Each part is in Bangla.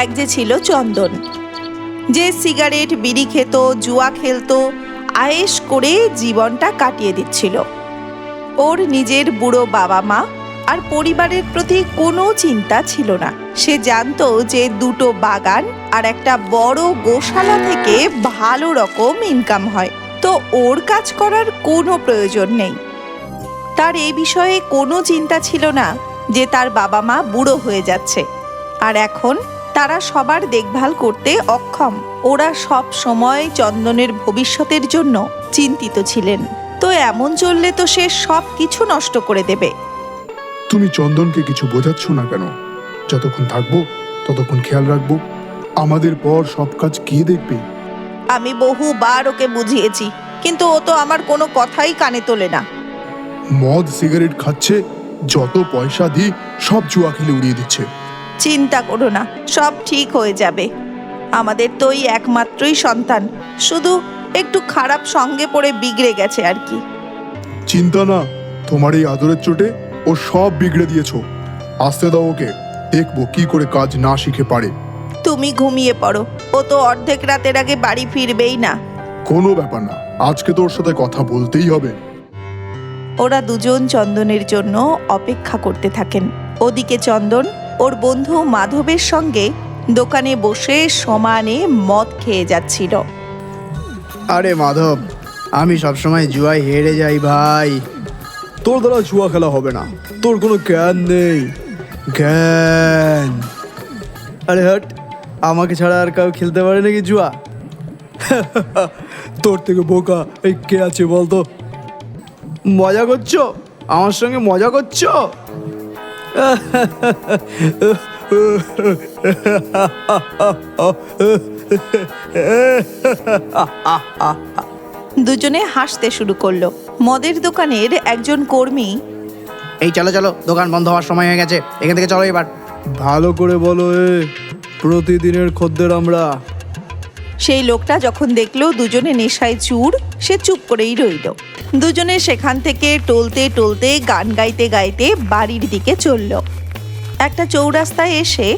এক যে ছিল চন্দন, যে সিগারেট বিড়ি খেত, জুয়া খেলতো, আয়েশ করে জীবনটা কাটিয়ে দিচ্ছিল। ওর নিজের বুড়ো বাবা মা আর পরিবারের প্রতি কোনো চিন্তা ছিল না। সে জানতো যে দুটো বাগান আর একটা বড় গোশালা থেকে ভালো রকম ইনকাম হয়, তো ওর কাজ করার কোনো প্রয়োজন নেই। তার এই বিষয়ে কোনো চিন্তা ছিল না যে তার বাবা মা বুড়ো হয়ে যাচ্ছে আর এখন তারা সবার দেখভাল করতে অক্ষম। ওরা সব সময় চন্দনের ভবিষ্যতের জন্য চিন্তিত ছিলেন। তো এমন চললে তো সে সব কিছু নষ্ট করে দেবে। তুমি চন্দনকে কিছু বোঝাচ্ছ না কেন? যতক্ষণ থাকবো ততক্ষণ খেয়াল রাখবো, আমাদের পর সব কাজ কে দেখবে? আমি বহুবার ওকে বুঝিয়েছি, কিন্তু ও তো আমার কোনো কথাই কানে তোলে না। মদ সিগারেট খাচ্ছে, যত পয়সা দিই সব জুয়া খেলে উড়িয়ে দিচ্ছে। চিন্তা করো না, সব ঠিক হয়ে যাবে। আমাদের তো এই একমাত্রই সন্তান, শুধু একটু খারাপ সঙ্গে পড়ে বিগড়ে গেছে আর কি। চিন্তা না, তোমার এই আদরের চোটে ও সব বিগড়ে দিয়েছো। আসতে দাও ওকে, দেখবো কি করে কাজ না শিখে পারে। তুমি ঘুমিয়ে পড়ো, ও তো অর্ধেক রাতের আগে বাড়ি ফিরবেই না। কোনো ব্যাপার না, আজকে তোর সাথে কথা বলতেই হবে। ওরা দুজন চন্দনের জন্য অপেক্ষা করতে থাকেন। ওদিকে চন্দন ওর বন্ধু মাধবের সঙ্গে দোকানে বসে সমানে মদ খেয়ে যাচ্ছিল। আরে মাধব, আমি সবসময় জুয়ায় হেরে যাই ভাই। তোর দ্বারা জুয়া খেলা হবে না, তোর কোনো জ্ঞান নেই। জ্ঞান? আরে হট, আমাকে ছাড়া আর কেউ খেলতে পারে নাকি জুয়া? তোর থেকে বোকা এই কে আছে বলতো? মজা করছো? আমার সঙ্গে মজা করছো? দুজনে হাসতে শুরু করলো। মদের দোকানের একজন কর্মী, এই চলো চলো, দোকান বন্ধ হওয়ার সময় হয়ে গেছে, এখান থেকে চলো এবার। ভালো করে বলো, প্রতিদিনের খদ্দের আমরা। সেই লোকটা যখন দেখলো দুজনে নেশায় চুর, সে চুপ করেই রইল। দুজনে সেখান থেকে টলতে টলতে গান গাইতে গাইতে বাড়ির দিকে চলল। একটা চৌরাস্তায় এসে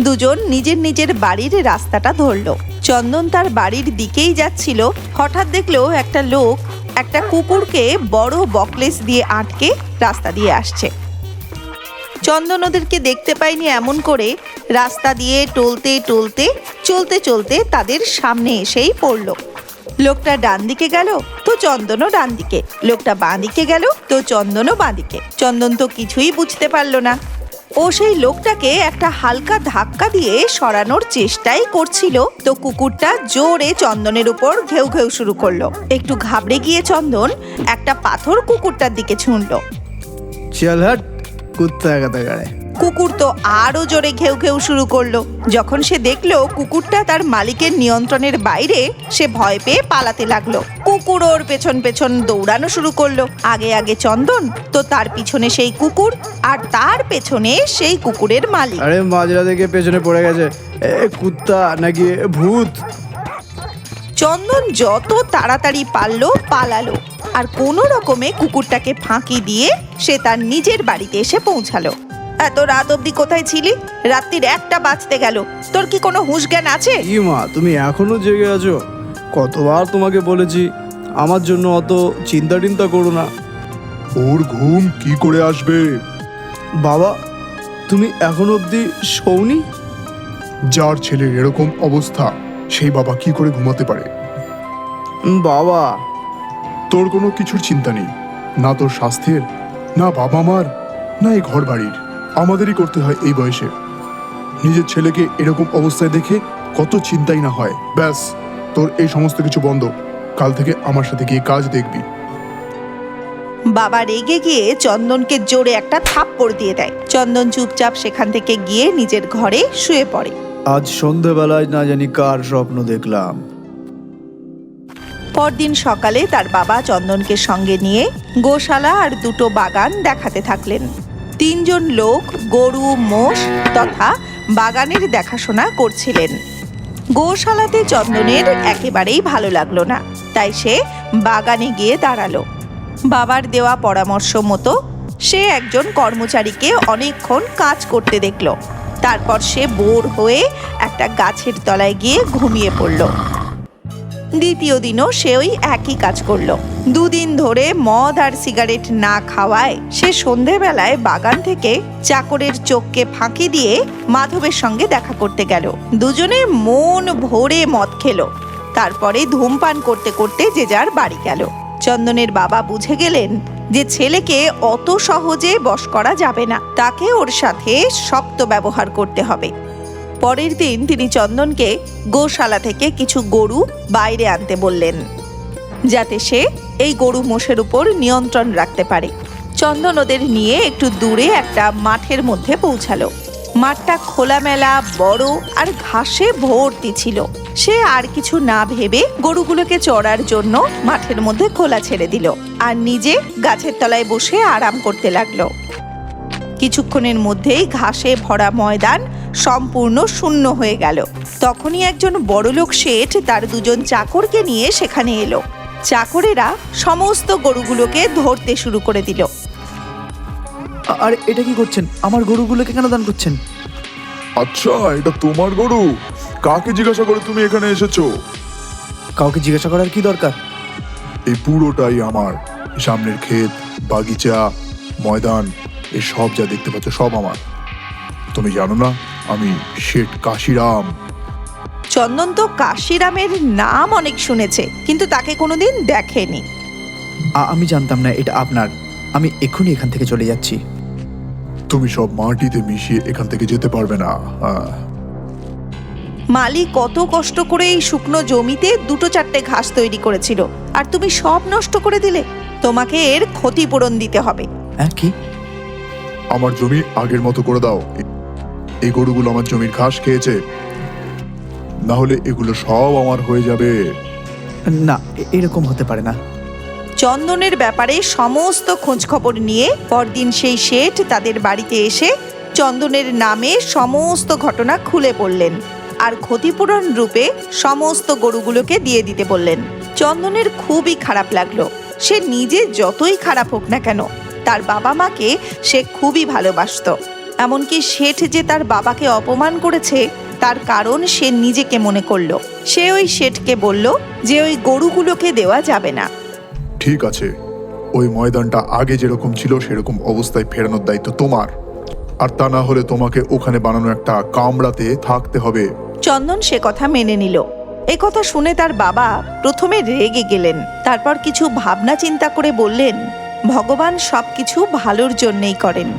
দুজন নিজের নিজের বাড়ির রাস্তাটা ধরলো। চন্দন তার বাড়ির দিকেই যাচ্ছিল, হঠাৎ দেখলো একটা লোক একটা কুকুরকে বড় বকলেস দিয়ে আটকে রাস্তা দিয়ে আসছে। চন্দন ওদেরকে দেখতে পায়নি এমন করে রাস্তা দিয়ে টলতে টলতে চলতে চলতে তাদের সামনে এসেই পড়লো। লোকটা ডান দিকে গেল তো চন্দনও ডান দিকে, লোকটা বাঁ দিকে গেল তো চন্দনও বাঁ দিকে। চন্দন তো কিছুই বুঝতে পারলো না। ও সেই লোকটাকে একটা হালকা ধাক্কা দিয়ে সরানোর চেষ্টাই করছিল, তো কুকুরটা জোরে চন্দনের উপর ঘেউ ঘেউ শুরু করলো। একটু ঘাবড়ে গিয়ে চন্দন একটা পাথর কুকুরটার দিকে ছুঁড়ল। চল হট, কুত্তা গাড়ে। কুকুর তো আরো জোরে ঘেউ ঘেউ শুরু করলো। যখন সে দেখলো কুকুরটা তার মালিকের নিয়ন্ত্রণের বাইরে, সে ভয় পেয়ে পালাতে লাগলো। কুকুর ওর পেছন পেছন দৌড়ানো শুরু করলো। আগে আগে চন্দন, তো তার পিছনে সেই কুকুর, আর তার পেছনে সেই কুকুরের মালিক। আরে মাজরা দেখে পেছনে পড়ে গেছে, কুত্তা নাকি ভূত? চন্দন যত তাড়াতাড়ি পারলো পালালো, আর কোনো রকমে কুকুরটাকে ফাঁকি দিয়ে সে তার নিজের বাড়িতে এসে পৌঁছালো। এত রাত অবধি কোথায় ছিলি? রাত্রির 1টা বাজতে গেল, তোর কি কোনো হুঁশ জ্ঞান আছে? কি মা, তুমি এখনো জেগে আছো? কতবার তোমাকে বলেছি আমার জন্য অত চিন্তা টিন্তা করো না। ওর ঘুম কি করে আসবে? বাবা, তুমি এখনো অবধি শোওনি? যার ছেলের এরকম অবস্থা, সেই বাবা কি করে ঘুমাতে পারে? বাবা, তোর কোনো কিছুর চিন্তা নেই, না তোর স্বাস্থ্যের, না বাবা মার, না এই ঘর বাড়ির। আমাদেরই করতে হয় এই বয়সে। নিজের ছেলেকে এরকম অবস্থায় দেখে কত চিন্তাই না হয়। ব্যাস, তোর এই সমস্ত কিছু বন্ধ। কাল থেকে আমার সাথে গিয়ে কাজ দেখবি। বাবা রেগে গিয়ে চন্দনকে জোরে একটা থাপ্পড় দিয়ে দেয়। চন্দন চুপচাপ সেখান থেকে গিয়ে নিজের ঘরে শুয়ে পড়ে। আজ সন্ধেবেলায় না জানি কার স্বপ্ন দেখলাম। পরদিন সকালে তার বাবা চন্দনকে সঙ্গে নিয়ে গোশালা আর দুটো বাগান দেখাতে থাকলেন। 3 জন লোক গরু মোষ তথা বাগানের দেখাশোনা করছিলেন। গোশালাতে চন্দনের একেবারেই ভালো লাগলো না, তাই সে বাগানে গিয়ে দাঁড়ালো। বাবার দেওয়া পরামর্শ মতো সে একজন কর্মচারীকে অনেকক্ষণ কাজ করতে দেখলো। তারপর সে বোর হয়ে একটা গাছের তলায় গিয়ে ঘুমিয়ে পড়ল। দ্বিতীয় দিনও সে ওই একই কাজ করলো। দুদিন ধরে মদ আর সিগারেট না খাওয়ায় সে সন্ধেবেলায় বাগান থেকে চাকরের চোখকে ফাঁকি দিয়ে মাধবের সঙ্গে দেখা করতে গেল। দুজনে মন ভরে মদ খেলো। তারপরে ধূমপান করতে করতে যে যার বাড়ি গেল। চন্দনের বাবা বুঝে গেলেন যে ছেলেকে অত সহজে বশ করা যাবে না, তাকে ওর সাথে শক্ত ব্যবহার করতে হবে। পরের দিন তিনি চন্দনকে গোশালা থেকে কিছু গরু বাইরে আনতে বললেন, যাতে সে এই গরু মোষের উপর নিয়ন্ত্রণ রাখতে পারে। চন্দন ওদের নিয়ে একটু দূরে একটা মাঠের মধ্যে পৌঁছালো। মাঠটা খোলামেলা, বড় আর ঘাসে ভর্তি ছিল। সে আর কিছু না ভেবে গরুগুলোকে চড়ার জন্য মাঠের মধ্যে খোলা ছেড়ে দিল আর নিজে গাছের তলায় বসে আরাম করতে লাগলো। কিছুক্ষণের মধ্যেই ঘাসে ভরা ময়দান সম্পূর্ণ শূন্য হয়ে গেল। তখনই একজন বড়লোক শেঠ তার দুজন চাকরকে নিয়ে সেখানে এলো। চাকরেরা সমস্ত গরুগুলোকে ধরতে শুরু করে দিল। আর এটা কি করছেন? আমার গরুগুলোকে কেন দান করছেন? আচ্ছা, এটা তোমার গরু? কাকে জিজ্ঞাসা করে তুমি এখানে এসেছো? কাউকে জিজ্ঞাসা করার কি দরকার? এই পুরোটাই আমার। সামনের ক্ষেত, বাগিচা, ময়দান, এই সব যা দেখতে পাচ্ছ সব আমার। তুমি জানো না আমি শেঠ কাশিরাম? চন্দন তো কাশিরামের নাম অনেক শুনেছে, কিন্তু তাকে কোনোদিন দেখেনি। আমি জানতাম না এটা আপনার। আমি এক্ষুনি এখান থেকে চলে যাচ্ছি। তুমি সব মাটিতে মিশিয়ে এখান থেকে যেতে পারবে না। মালি কত কষ্ট করে এই শুকনো জমিতে দুটো চারটে ঘাস তৈরি করেছিল, আর তুমি সব নষ্ট করে দিলে। তোমাকে এর ক্ষতিপূরণ দিতে হবে। হ্যাঁ, কি? আমার জমি আগের মতো করে দাও। এই গরুগুলো আমার জমির ঘাস খেয়েছে, না হলে এগুলো সব আমার হয়ে যাবে। না, এরকম হতে পারে না। চন্দনের ব্যাপারে সমস্ত খোঁজ খবর নিয়ে পরদিন সেই শেঠ তাদের বাড়িতে এসে চন্দনের নামে সমস্ত ঘটনা খুলে বললেন আর ক্ষতিপূরণ রূপে সমস্ত গরুগুলোকে দিয়ে দিতে বললেন। চন্দনের খুবই খারাপ লাগলো। সে নিজে যতই খারাপ হোক না কেন, তার বাবা মাকে সে খুবই ভালোবাসতো। এমনকি শেঠ যে তার বাবাকে অপমান করেছে তার কারণ সে নিজেকে মনে করলো। সে ওই শেঠকে বলল যে ওই গরুগুলোকে দেওয়া যাবে না। ঠিক আছে, ওই ময়দানটা আগে যেরকম ছিল সেরকম অবস্থায় ফেরানোর দায়িত্ব তোমার। আর তা না হলে তোমাকে ওখানে বানানো একটা কামরাতে থাকতে হবে। চন্দন সে কথা মেনে নিল। এ কথা শুনে তার বাবা প্রথমে রেগে গেলেন, তারপর কিছু ভাবনা চিন্তা করে বললেন, ভগবান সবকিছু ভালোর জন্যই করেন।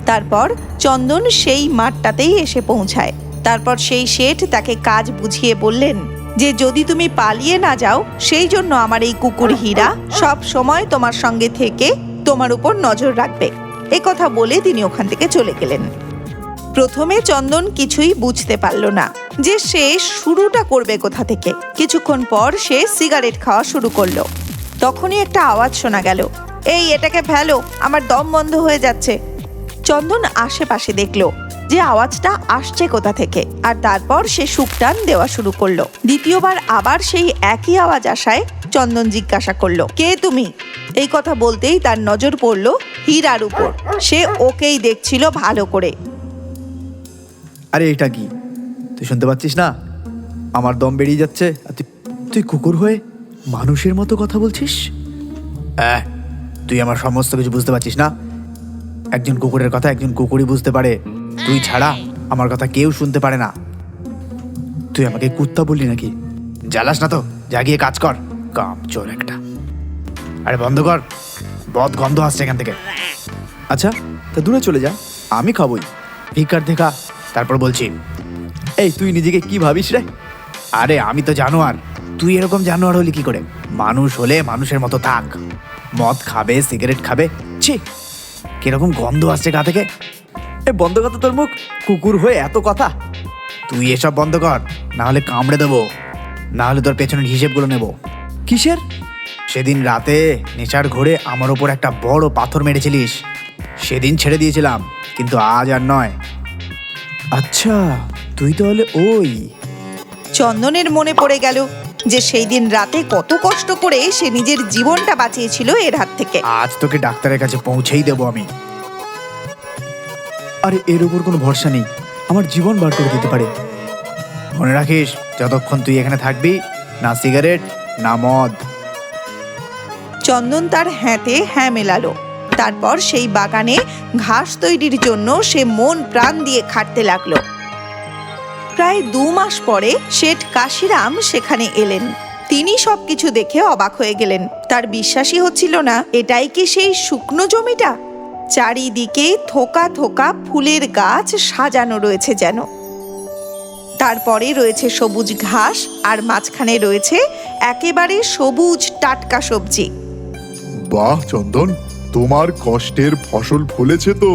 তারপর চন্দন সেই মাঠটাতেই এসে পৌঁছায়। তারপর সেই শেঠ তাকে কাজ বুঝিয়ে বললেন যে যদি তুমি পালিয়ে না যাও, সেই জন্য আমার এই কুকুর হীরা সব সময় তোমার সঙ্গে থেকে তোমার উপর নজর রাখবে। এ কথা বলে তিনি ওখান থেকে চলে গেলেন। প্রথমে চন্দন কিছুই বুঝতে পারল না যে সে শুরুটা করবে কোথা থেকে। কিছুক্ষণ পর সে সিগারেট খাওয়া শুরু করলো। তখনই একটা আওয়াজ শোনা গেল, এই এটাকে ফেলো, আমার দম বন্ধ হয়ে যাচ্ছে। চন্দন আশেপাশে দেখলো যে আওয়াজটা আসছে কোথা থেকে, আর তারপর সে সুকটান দেওয়া শুরু করলো। দ্বিতীয়বার আবার সেই একই আওয়াজ আসায় চন্দন জিজ্ঞাসা করলো, কে তুমি? এই কথা বলতেই তার নজর পড়লো হীরার উপর। সে ওকেই দেখছিল ভালো করে। আরে এটা কি? তুই শুনতে পাচ্ছিস না? আমার দম বেরিয়ে যাচ্ছে, আর তুই কুকুর হয়ে মানুষের মতো কথা বলছিস? তুই আমার সমস্ত কিছু বুঝতে পারছিস না? একজন কুকুরের কথা একজন কুকুরই বুঝতে পারে। তুই ছাড়া আমার কথা কেউ শুনতে পারে না। তুই আমাকে কুত্তা বললি নাকি? জ্বালাস না তো, যা গিয়ে কাজ কর, কামচোর একটা। আরে বন্ধ কর, বদ গন্ধ আসছে এখান থেকে। আচ্ছা, তা দূরে চলে যা, আমি খাবই। ভিক্ষার দেখা, তারপর বলছি। এই তুই নিজেকে কি ভাবিস রে? আরে আমি তো জানোয়ার, তুই এরকম জানোয়ার হলি কি করে? মানুষ হলে মানুষের মতো থাক। মদ খাবে, সিগারেট খাবে। ছি, কিরকম গন্ধ আসছে গা থেকে। এ বন্ধ কর তো তোর মুখ, কুকুর হয়ে এত কথা। তুই এসব বন্ধ কর, না হলে কামড়ে দেবো, না হলে তোর পেছনের হিসেবগুলো নেব। কিসের? সেদিন রাতে নেশার ঘোরে আমার ওপর একটা বড় পাথর মেরেছিলিস, সেদিন ছেড়ে দিয়েছিলাম, কিন্তু আজ আর নয়। আচ্ছা, তুই তাহলে ওই। চন্দনের মনে পড়ে গেল যে সেই দিন রাতে কত কষ্ট করে সে নিজের জীবনটা বাঁচিয়েছিল এর হাত থেকে। আজ তোকে ডাক্তারের কাছে পৌঁছেই দেবো আমি। আরে এর উপর কোনো ভরসা নেই, আমার জীবন বার করে দিতে পারে। মনে রাখিস, যতক্ষণ তুই এখানে থাকবি, না সিগারেট না মদ। চন্দন তার হ্যাঁতে হ্যাঁ মেলালো। তারপর সেই বাগানে ঘাস তৈরির জন্য সে মন প্রাণ দিয়ে খাটতে লাগলো। প্রায় 2 মাস পরে শেঠ কাশিরাম সেখানে এলেন। তিনি সবকিছু দেখে অবাক হয়ে গেলেন। তার বিশ্বাসই হচ্ছিল না এটাই কি সেই শুকনো জমিটা। চারিদিকে থোকা থোকা ফুলের গাছ সাজানো রয়েছে যেন। তারপরে রয়েছে সবুজ ঘাস, আর মাঝখানে রয়েছে একেবারে সবুজ টাটকা সবজি। বাহ চন্দন, তোমার কষ্টের ফসল ফলেছে তো।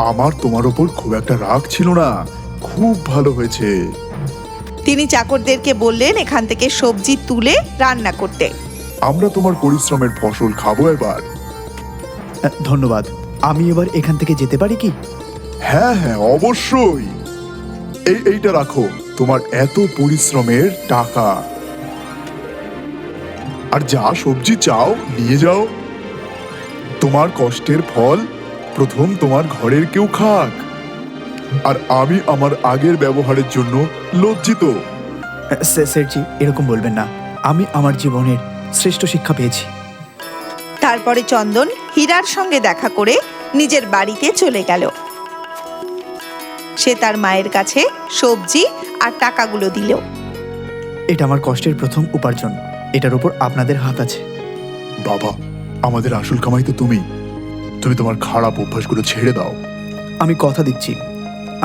আমার তোমার ওপর খুব একটা রাগ ছিল না, খুব ভালো হয়েছে। তিনি চাকরদেরকে বললেন এখান থেকে সবজি তুলে রান্না করতে। আমরা তোমার পরিশ্রমের ফসল খাবো এবার। ধন্যবাদ। আমি এবার এখান থেকে যেতে পারি কি? হ্যাঁ হ্যাঁ, অবশ্যই। এইটা রাখো, তোমার এত পরিশ্রমের টাকা। আর যা সবজি চাও নিয়ে যাও। তোমার কষ্টের ফল প্রথম তোমার ঘরের কেউ খাক। আর আমি আমার আগের ব্যবহারের জন্য লজ্জিত। স্যারজি, এরকম বলবেন না। আমি আমার জীবনের শ্রেষ্ঠ শিক্ষা পেয়েছি। তারপরে চন্দন হীরার সঙ্গে দেখা করে নিজের বাড়িতে চলে গেল। সে তার মায়ের কাছে সবজি আর টাকাগুলো দিল। এটা আমার কষ্টের প্রথম উপার্জন। এটার উপর আপনাদের হাত আছে। বাবা, আমাদের আসল কামাই তো তুমি। তুমি তোমার খারাপ অভ্যাসগুলো ছেড়ে দাও। আমি কথা দিচ্ছি,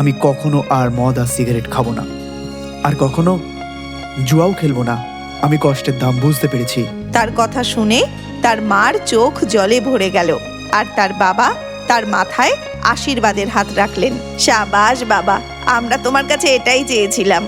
আমি কখনো আর মদ আর সিগারেট খাবো না, আর কখনো জুয়াও খেলবো না। আমি কষ্টের দাম বুঝতে পেরেছি। তার কথা শুনে তার মার চোখ জলে ভরে গেল, আর তার বাবা তার মাথায় আশীর্বাদের হাত রাখলেন। শাবাশ বাবা, আমরা তোমার কাছে এটাই চেয়েছিলাম।